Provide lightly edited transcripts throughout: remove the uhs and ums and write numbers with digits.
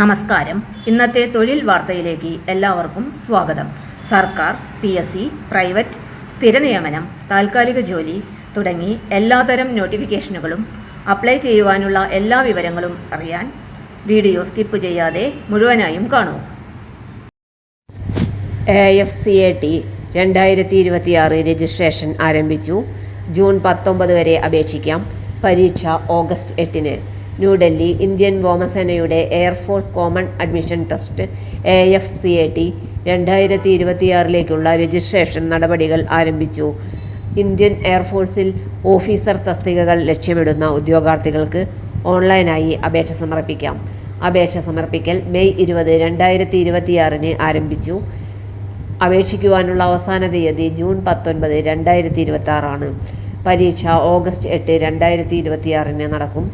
നമസ്കാരം. ഇന്നത്തെ തൊഴിൽ വാർത്തയിലേക്ക് എല്ലാവർക്കും സ്വാഗതം. സർക്കാർ, PSC, പ്രൈവറ്റ്, സ്ഥിര നിയമനം, താൽക്കാലിക ജോലി തുടങ്ങി എല്ലാതരം നോട്ടിഫിക്കേഷനുകളും അപ്ലൈ ചെയ്യുവാനുള്ള എല്ലാ വിവരങ്ങളും അറിയാൻ വീഡിയോ സ്കിപ്പ് ചെയ്യാതെ മുഴുവനായും കാണൂ. AFCAT 2026 രജിസ്ട്രേഷൻ ആരംഭിച്ചു. ജൂൺ 19 വരെ അപേക്ഷിക്കാം. പരീക്ഷ ഓഗസ്റ്റ് 8-ന്. ന്യൂഡൽഹി. ഇന്ത്യൻ വ്യോമസേനയുടെ air force common admission test AFCAT 2026 registration നടപടികൾ ആരംഭിച്ചു. ഇന്ത്യൻ എയർഫോഴ്സിൽ ഓഫീസർ തസ്തികകൾ ലക്ഷ്യമിടുന്ന ഉദ്യോഗാർത്ഥികൾക്ക് ഓൺലൈനായി അപേക്ഷ സമർപ്പിക്കാം. അപേക്ഷ സമർപ്പിക്കൽ മെയ് 20, 2026 ആരംഭിച്ചു. അപേക്ഷിക്കുവാനുള്ള അവസാന തീയതി ജൂൺ 19, 2026 പരീക്ഷ ഓഗസ്റ്റ് 8, 2026 നടക്കും.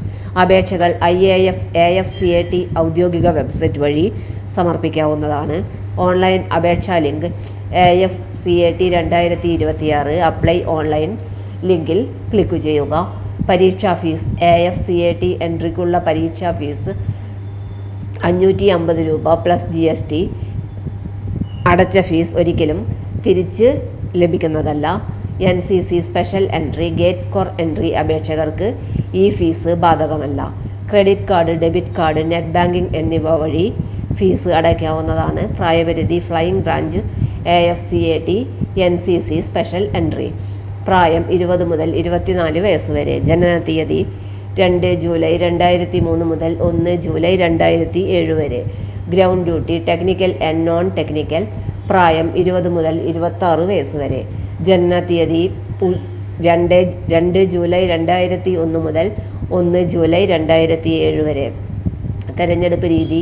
അപേക്ഷകൾ IAF AFCAT ഔദ്യോഗിക വെബ്സൈറ്റ് വഴി സമർപ്പിക്കാവുന്നതാണ്. ഓൺലൈൻ അപേക്ഷാ ലിങ്ക് AFCAT 2026 അപ്ലൈ ഓൺലൈൻ ലിങ്കിൽ ക്ലിക്ക് ചെയ്യുക. പരീക്ഷാ ഫീസ്. AFCAT എൻട്രിക്കുള്ള പരീക്ഷാ ഫീസ് 550 രൂപ പ്ലസ് GST. അടച്ച ഫീസ് ഒരിക്കലും തിരിച്ച് ലഭിക്കുന്നതല്ല. NCC special entry, gate score entry അപേക്ഷകർക്ക് ഈ ഫീസ് ബാധകമല്ല. Credit card, debit card, net banking എന്നിവ വഴി ഫീസ് അടയ്ക്കാവുന്നതാണ്. പ്രായപരിധി. Flying branch AFCAT NCC special entry. പ്രായം 20 മുതൽ 24 വയസ്സ് വരെ. ജനനത്തീയതി 2 ജൂലൈ 2003 മുതൽ 1 ജൂലൈ 2007 വരെ. Ground duty, technical and non technical. പ്രായം 20 മുതൽ 26 വയസ്സ് വരെ. ജനനത്തീയതി 2 ജൂലൈ 2001 മുതൽ 1 ജൂലൈ 2007 വരെ. തെരഞ്ഞെടുപ്പ് രീതി.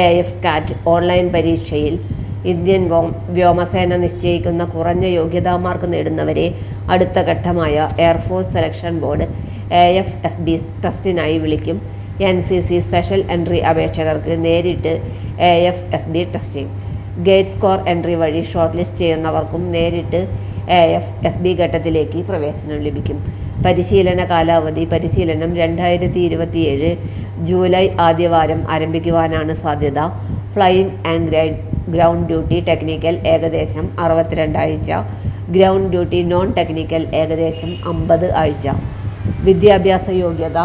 AFCAT ഓൺലൈൻ പരീക്ഷയിൽ ഇന്ത്യൻ വ്യോമസേന നിശ്ചയിക്കുന്ന കുറഞ്ഞ യോഗ്യതാ മാർക്ക് നേടുന്നവരെ അടുത്ത ഘട്ടമായ എയർഫോഴ്സ് സെലക്ഷൻ ബോർഡ് AFSB ടെസ്റ്റിനായി വിളിക്കും. NCC സ്പെഷ്യൽ എൻട്രി അപേക്ഷകർക്ക് നേരിട്ട് AFSB testing. Gate score entry വഴി ഷോർട്ട് ലിസ്റ്റ് ചെയ്യുന്നവർക്കും നേരിട്ട് AFSB ഘട്ടത്തിലേക്ക് പ്രവേശനം ലഭിക്കും. പരിശീലന കാലാവധി. പരിശീലനം 2027 ജൂലൈ ആദ്യവാരം ആരംഭിക്കുവാനാണ് സാധ്യത. Flying and ground duty technical ഏകദേശം 62 ആഴ്ച. ഗ്രൗണ്ട് ഡ്യൂട്ടി നോൺ ടെക്നിക്കൽ ഏകദേശം 50 ആഴ്ച. വിദ്യാഭ്യാസ യോഗ്യത,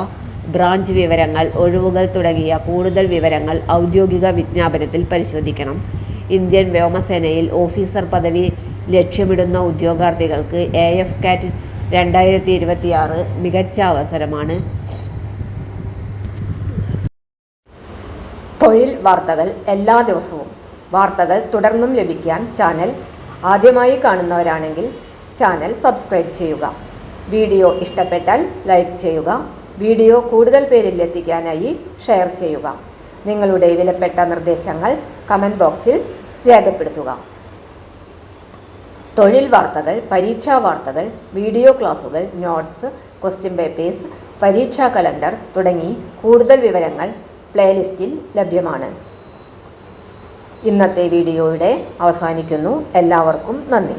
ബ്രാഞ്ച് വിവരങ്ങൾ, ഒഴിവുകൾ തുടങ്ങിയ കൂടുതൽ വിവരങ്ങൾ ഔദ്യോഗിക വിജ്ഞാപനത്തിൽ പരിശോധിക്കണം. ഇന്ത്യൻ വ്യോമസേനയിൽ ഓഫീസർ പദവി ലക്ഷ്യമിടുന്ന ഉദ്യോഗാർത്ഥികൾക്ക് AFCAT 2026 മികച്ച അവസരമാണ്. തൊഴിൽ വാർത്തകൾ എല്ലാ ദിവസവും. വാർത്തകൾ തുടർന്നും ലഭിക്കാൻ ചാനൽ ആദ്യമായി കാണുന്നവരാണെങ്കിൽ ചാനൽ സബ്സ്ക്രൈബ് ചെയ്യുക. വീഡിയോ ഇഷ്ടപ്പെട്ടാൽ ലൈക്ക് ചെയ്യുക. വീഡിയോ കൂടുതൽ പേരിൽ എത്തിക്കാനായി ഷെയർ ചെയ്യുക. നിങ്ങളുടെ വിലപ്പെട്ട നിർദ്ദേശങ്ങൾ കമൻറ്റ് ബോക്സിൽ രേഖപ്പെടുത്തുക. തൊഴിൽ വാർത്തകൾ, പരീക്ഷാ വാർത്തകൾ, വീഡിയോ ക്ലാസുകൾ, നോട്ട്സ്, ക്വസ്റ്റ്യൻ പേപ്പേഴ്സ്, പരീക്ഷാ കലണ്ടർ തുടങ്ങി കൂടുതൽ വിവരങ്ങൾ പ്ലേലിസ്റ്റിൽ ലഭ്യമാണ്. ഇന്നത്തെ വീഡിയോയുടെ അവസാനിക്കുന്നു. എല്ലാവർക്കും നന്ദി.